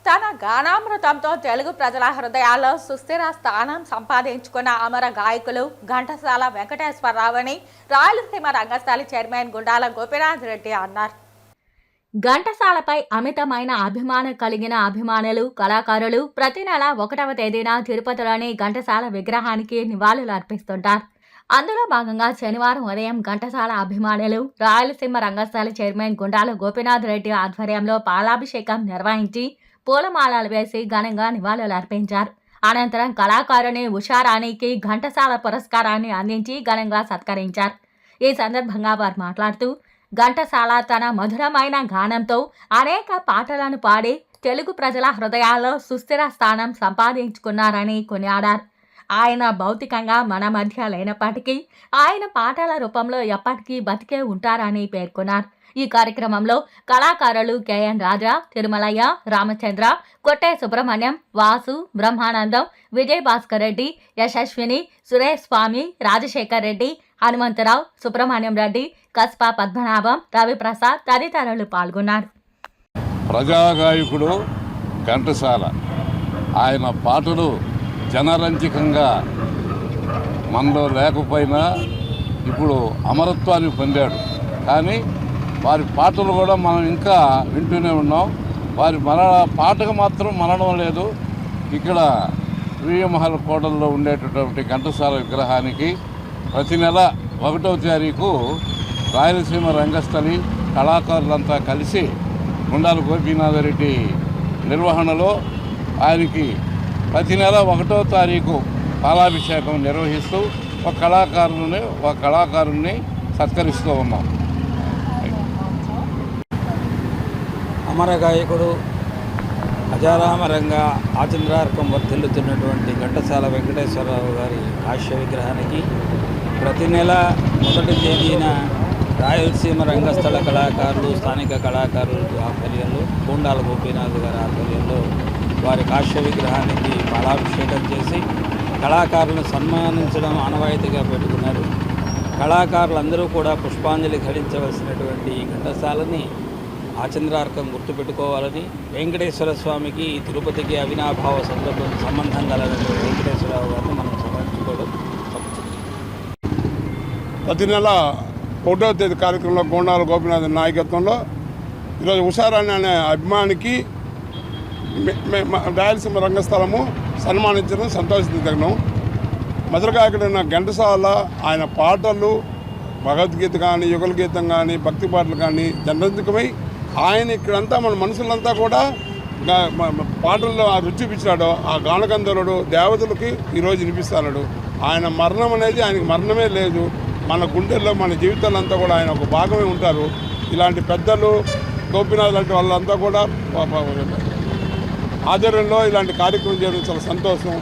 తన గానామృతంతో తెలుగు ప్రజల హృదయాల్లో సుస్థిర స్థానం సంపాదించుకున్న అమర గాయకులు ఘంటసాల వెంకటేశ్వరరావుని రాయలసీమ రంగస్థలి చైర్మన్ గుండాల గోపీనాథ్ రెడ్డి అన్నారు. ఘంటసాలపై అమితమైన అభిమానం కలిగిన అభిమానులు, కళాకారులు ప్రతి నెల 1వ తేదీన తిరుపతిలోని ఘంటసాల విగ్రహానికి నివాళులు అర్పిస్తుంటారు. అందులో భాగంగా శనివారం ఉదయం ఘంటసాల అభిమానులు రాయలసీమ రంగస్థలి చైర్మన్ గుండాల గోపీనాథ్ రెడ్డి ఆధ్వర్యంలో పాలాభిషేకం నిర్వహించి పూలమాలలు వేసి ఘనంగా నివాళులు అర్పించారు. అనంతరం కళాకారుని ఉషారాణికి ఘంటసాల పురస్కారాన్ని అందించి ఘనంగా సత్కరించారు. ఈ సందర్భంగా వారు మాట్లాడుతూ ఘంటసాల తన మధురమైన గానంతో అనేక పాటలను పాడి తెలుగు ప్రజల హృదయాల్లో సుస్థిర స్థానం సంపాదించుకున్నారని కొనియాడారు. ఆయన భౌతికంగా మన మధ్య లేనప్పటికీ ఆయన పాటల రూపంలో ఎప్పటికీ బతికే ఉంటారని పేర్కొన్నారు. ఈ కార్యక్రమంలో కళాకారులు కెఎన్ రాజా, తిరుమలయ్య, రామచంద్ర, కొట్టే సుబ్రహ్మణ్యం, వాసు, బ్రహ్మానందం, విజయ్ భాస్కర్ రెడ్డి, యశస్విని, సురేష్ స్వామి, రాజశేఖర్ రెడ్డి, హనుమంతరావు, సుబ్రహ్మణ్యం రెడ్డి, కస్పా పద్మనాభం, రవిప్రసాద్ తదితరులు పాల్గొన్నారు. ప్రజాగాయకుడు ఘంటసాల ఆయన పాటలు జనరంజకంగా మనలో లేకపోయినా ఇప్పుడు అమరత్వాన్ని పొందాడు. కానీ వారి పాటలు కూడా మనం ఇంకా వింటూనే ఉన్నాం. వారి పాటకు మాత్రం మరణం లేదు. ఇక్కడ వీయమహల్ కోటల్లో ఉండేటటువంటి ఘంటసాల విగ్రహానికి ప్రతి నెల 1వ తారీఖు రాయలసీమ రంగస్థలి కళాకారులంతా కలిసి గుండాల గోపీనాథ్ రెడ్డి నిర్వహణలో ఆయనకి ప్రతి నెల 1వ తారీఖు పాలాభిషేకం నిర్వహిస్తూ ఒక కళాకారుని సత్కరిస్తూ ఉన్నాం. అమర గాయకుడు అజారామరంగా ఆచంద్రార్కం వర్ధిల్లుతున్నటువంటి ఘంటసాల వెంకటేశ్వరరావు గారి హాస్య విగ్రహానికి ప్రతి నెల 1వ తేదీన రాయలసీమ రంగస్థల కళాకారులు, స్థానిక కళాకారుల ఆధ్వర్యంలో గుండాల గోపీనాథ్ గారి ఆధ్వర్యంలో వారి హాస్య విగ్రహానికి పాలాభిషేకం చేసి కళాకారులను సన్మానించడం ఆనవాయితీగా పెట్టుకున్నారు. కళాకారులందరూ కూడా పుష్పాంజలి ఘటించవలసినటువంటి ఈ ఘంటసాలని ఆచంద్రార్కం గుర్తుపెట్టుకోవాలని, వెంకటేశ్వర స్వామికి తిరుపతికి అవినాభావ సంబంధం కలనటువంటి వెంకటేశ్వరరావు గారిని మనం స్మరించుకోవడం. ప్రతి నెల 1వ తేదీ కార్యక్రమంలో గుండాల గోపీనాథ్ నాయకత్వంలో ఈరోజు ఉషారాణి అనే అభిమానికి రాయలసీమ రంగస్థలము సన్మానించడం సంతోషించగలం. మధురగాయకుడైన ఘంటసాల ఆయన పాటలు, భగవద్గీత కానీ, యుగల గీతం కానీ, భక్తి పాటలు కానీ జనరంజకమై ఆయన ఇక్కడంతా మన మనుషులంతా కూడా పాటల్లో ఆ రుచి చూపించాడు. ఆ గానగంధర్వుడు దేవతలకి ఈరోజు వినిపిస్తున్నాడు. ఆయన మరణం అనేది ఆయనకి మరణమే లేదు. మన గుండెల్లో, మన జీవితాలంతా కూడా ఆయన ఒక భాగమే ఉంటారు. ఇలాంటి పెద్దలు, గోపీనాథ్ లాంటి వాళ్ళంతా కూడా ఆధ్వర్యంలో ఇలాంటి కార్యక్రమం చేయడం చాలా సంతోషం.